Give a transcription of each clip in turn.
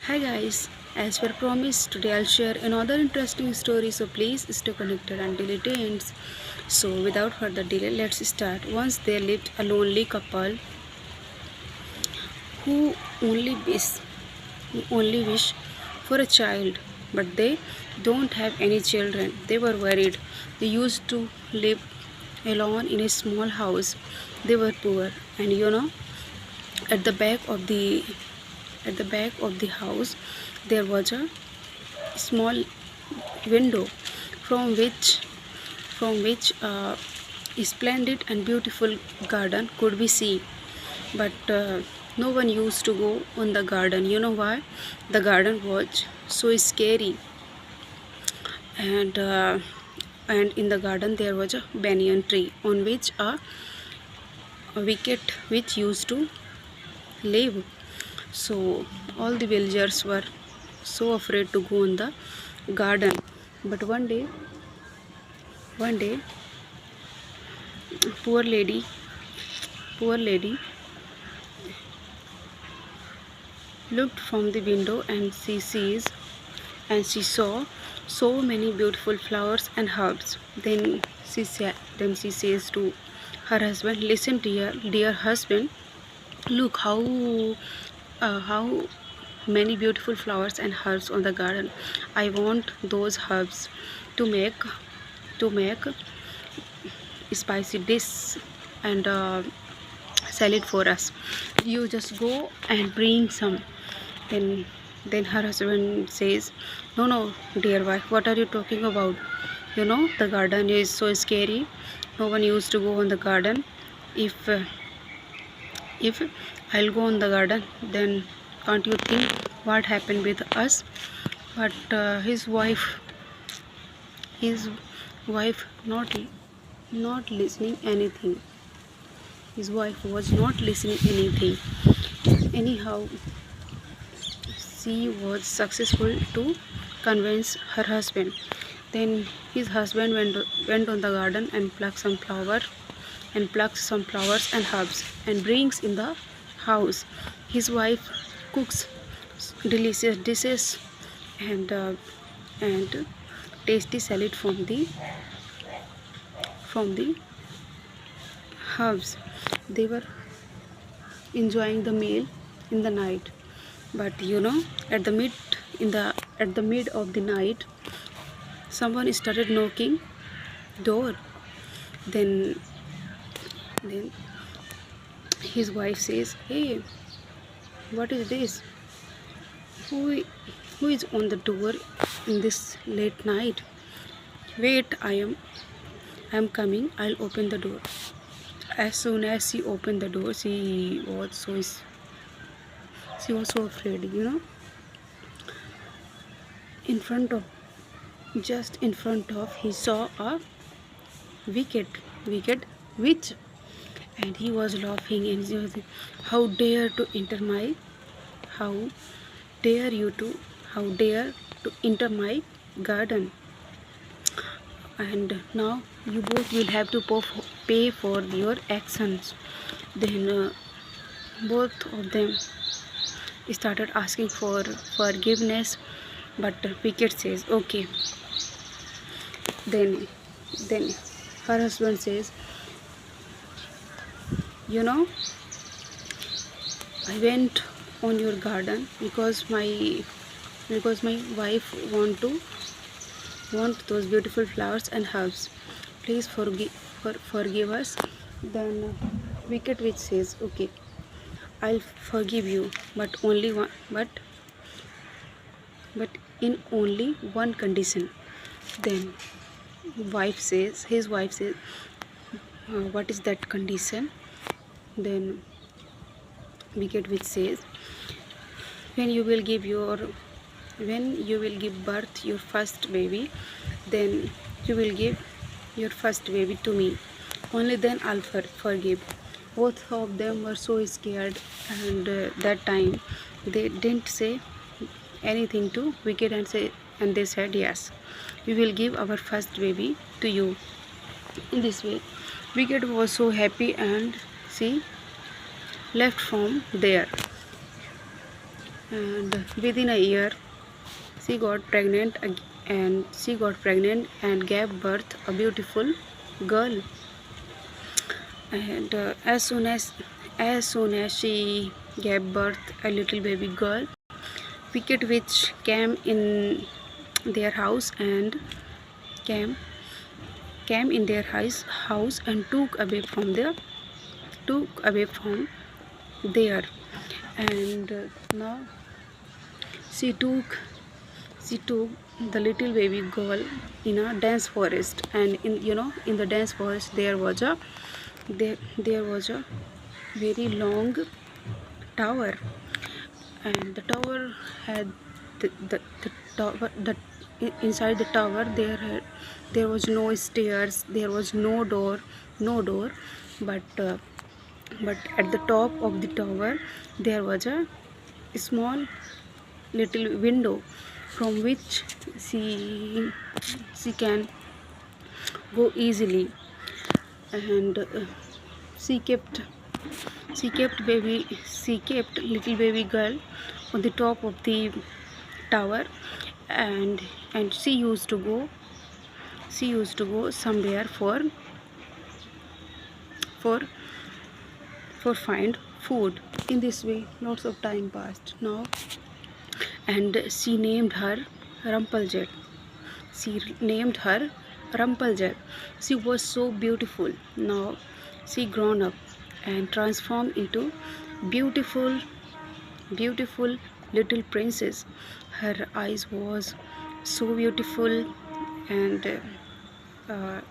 Hi guys, as per promise, today I'll share another interesting story, so please stay connected until it ends. So without further delay, let's start. Once there lived a lonely couple who only wish for a child, but they don't have any children. They were worried. They used to live alone in a small house. They were poor, and at the back of the house there was a small window from which a splendid and beautiful garden could be seen. But no one used to go on the garden. You know why? The garden was so scary. And uh, and in the garden there was a banyan tree on which a wicket which used to live. So all the villagers were so afraid to go in the garden. But one day, poor lady, poor lady looked from the window, and she saw so many beautiful flowers and herbs. Then she says to her husband, "Listen, dear husband, look how many beautiful flowers and herbs on the garden. I want those herbs to make spicy dish and sell it for us. You just go and bring some." Then then her husband says, "No, dear wife, what are you talking about? The garden is so scary. No one used to go on the garden. If uh, if I'll go on the garden, then can't you think what happened with us?" But his wife not listening anything. His wife was not listening anything. Anyhow, she was successful to convince her husband. Then his husband went on the garden and plucked some flowers and herbs and brings in the house. His wife cooks delicious dishes and tasty salad from the herbs. They were enjoying the meal in the night. But at the mid of the night, someone started knocking door. Then then his wife says, "Hey, what is this? Who is on the door in this late night? Wait, I am coming. I'll open the door." As soon as she opened the door, she was so afraid. In front of Just in front of, he saw a wicked witch, and he was laughing, and he was like, how dare you to how dare to enter my garden, and now you both will have to pay for your actions." Then both of them started asking for forgiveness, but wicked says, "Okay." Then then her husband says, you know "I went on your garden because my wife want those beautiful flowers and herbs. Please forgive us." Then wicked witch says, "Okay, I'll forgive you, but only one but in only one condition." Then his wife says, "What is that condition?" Then wicked witch says, when you will give birth your first baby, then you will give your first baby to me. Only then I'll forgive." Both of them were so scared, and that time they didn't say anything to wicked, and they said, "Yes, we will give our first baby to you." In this way, wicked was so happy, and she left from there. and within a year she got pregnant and gave birth a beautiful girl. And as soon as she gave birth a little baby girl, wicked witch came in their house and came came in their house and took away from there. And now she took she took the little baby girl in a dense forest. And in the dense forest there was a very long tower. And the tower had the tower the inside the tower there was no stairs, there was no door, but at the top of the tower there was a small little window from which she can go easily. And she kept little baby girl on the top of the tower. And she used to go somewhere for find food. In this way lots of time passed now, and she named her Rapunzel. She named her Rapunzel. She was so beautiful. Now she grown up and transformed into beautiful, beautiful little princess. Her eyes was so beautiful, and uh,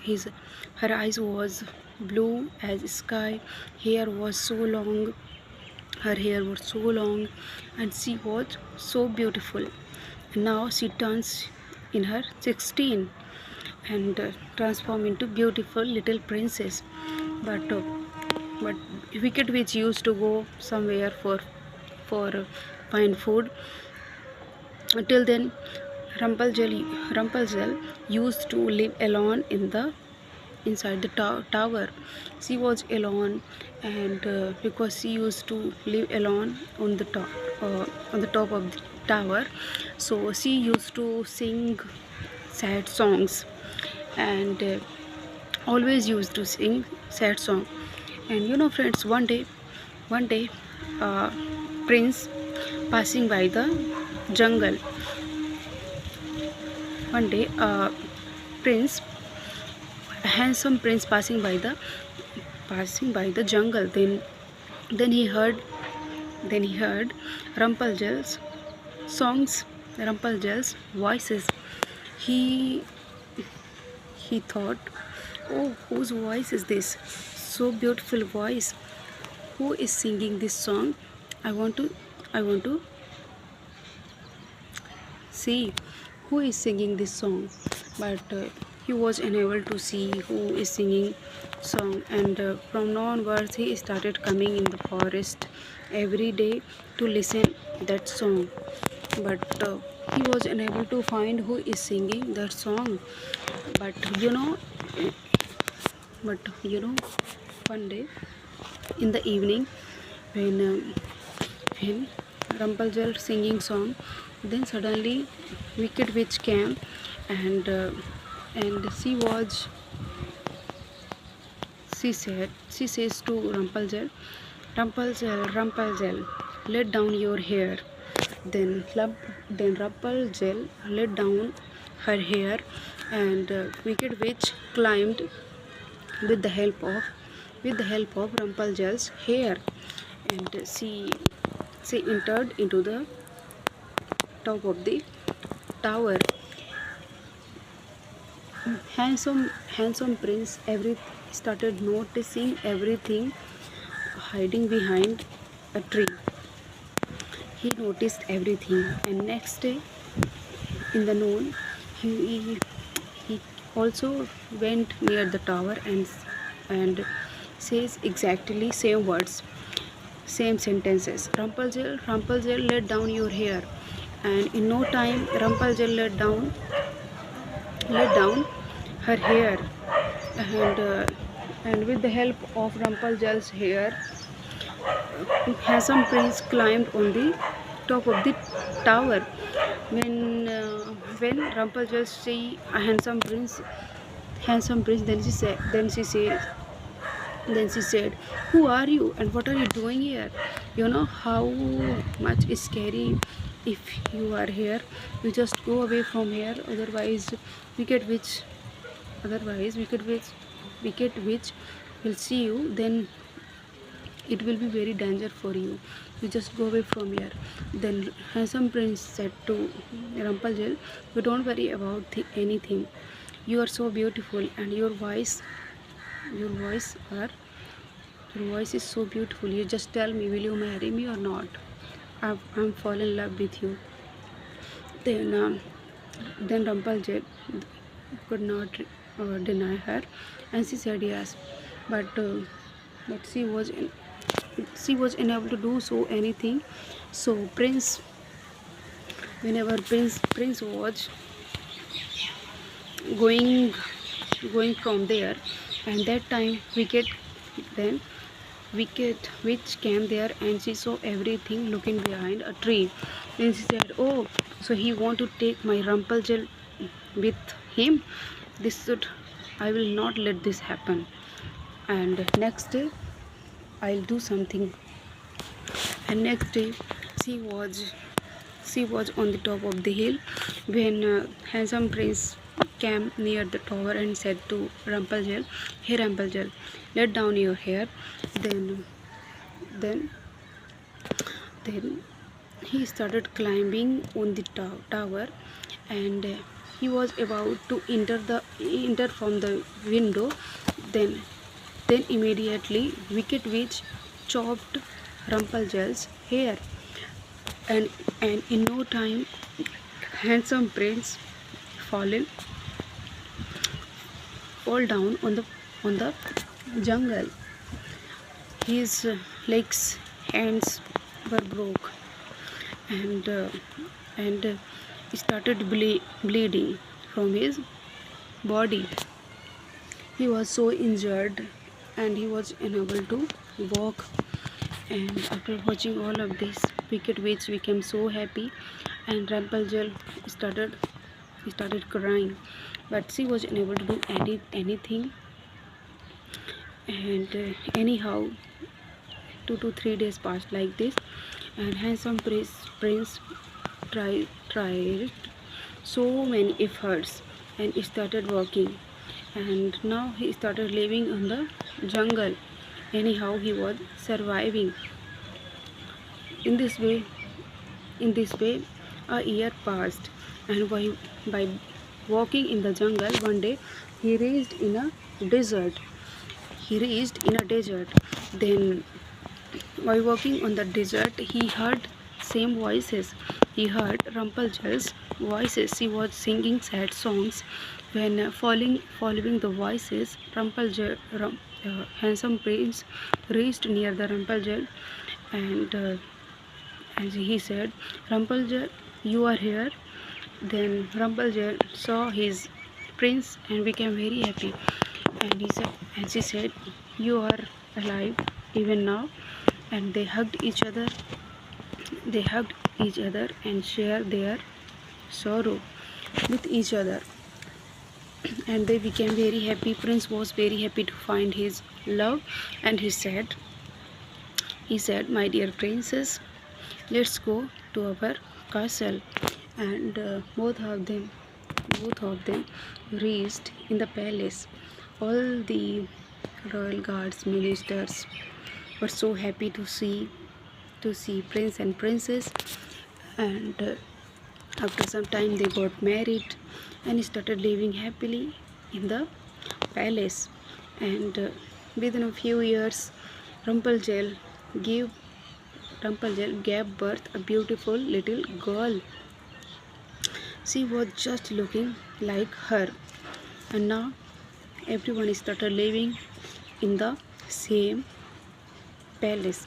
his her eyes was blue as sky. Hair was so long. Her hair was so long, and she was so beautiful. Now she turns in her 16 and transform into beautiful little princess. But uh, but wicked witch used to go somewhere for find food. Until then, Rapunzel used to live alone inside the tower. She was alone, and because she used to live alone on the top of the tower, so she used to sing sad songs, and always used to sing sad song. And friends, one day, uh, prince passing by the jungle. One day, prince a handsome prince passing by the jungle. Then he heard Rapunzel's songs, Rapunzel's voices. He he thought, oh, whose voice is this? So beautiful voice. Who is singing this song? I want to see who is singing this song. But he was unable to see who is singing song. And from now onwards he started coming in the forest every day to listen that song. But he was unable to find who is singing that song. But one day in the evening, when Rapunzel singing song, then suddenly wicked witch came. And she says to Rapunzel, Rapunzel, let down your hair. Then Rapunzel let down her hair, and wicked witch climbed with the help of Rapunzel's hair. And she entered into the top of the tower. Handsome prince started noticing everything hiding behind a tree. He noticed everything, and next day in the noon, he also went near the tower and says exactly same words, same sentences. Rapunzel, let down your hair. And in no time, Rapunzel let down her hair. And with the help of Rapunzel's hair, handsome prince climbed on the top of the tower. When Rapunzel see a handsome prince, then she said, "Who are you and what are you doing here? You know how much is scary if you are here. You just go away from here. Wicked witch, otherwise wicked witch will see you. Then it will be very danger for you. You just go away from here." Then handsome prince said to Rapunzel, "You don't worry about anything. You are so beautiful, and your voice are your voice is so beautiful. You just tell me, will you marry me or not? I'm fallen in love with you." Then, then Rapunzel could not deny her, and she said yes. But she was unable to do so anything. So whenever prince was going going from there, and that time then wicked witch came there, and she saw everything looking behind a tree. Then she said, "Oh, so he want to take my Rapunzel with him? I will not let this happen." And next day, I'll do something. And next day, she was on the top of the hill when handsome prince came near the tower and said to Rapunzel, "Hey Rapunzel, let down your hair." Then then then he started climbing on the tower, and he was about to enter from the window. Then immediately wicked witch chopped Rapunzel's hair, and in no time handsome prince fallen fall down on the jungle. His legs, hands were broke, and started bleeding from his body. He was so injured, and he was unable to walk. And after watching all of this, wicked witch became so happy, and Rapunzel started crying, but she was unable to do anything. And anyhow, 2 to 3 days passed like this, and handsome prince tried so many efforts and started working, and now he started living in the jungle. Anyhow, he was surviving. In this way, a year passed, and by walking in the jungle, one day he reached in a desert. Then, while walking on the desert, he heard same voices. He heard Rapunzel's voices. She was singing sad songs. When following the voices, handsome prince reached near the Rapunzel, and he said, "Rapunzel, you are here." Then Rapunzel saw his prince and became very happy, and she said, "You are alive even now." And they hugged each other. And shared their sorrow with each other, and they became very happy. Prince was very happy to find his love, and he said, "My dear princess, let's go to our castle." And both of them reached in the palace. All the royal guards, ministers were so happy to see prince and princess. And after some time, they got married and started living happily in the palace. And within a few years, Rapunzel gave birth a beautiful little girl. She was just looking like her, and now everyone started living in the same palace.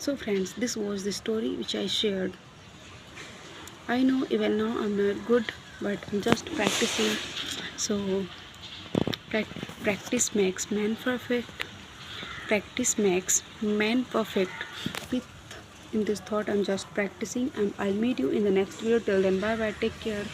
So friends, this was the story which I shared. I know even now I'm not good, but I'm just practicing. So practice makes man perfect. Practice makes man perfect. With in this thought. I'm just practicing, and I'll meet you in the next video. Till then, bye bye, take care.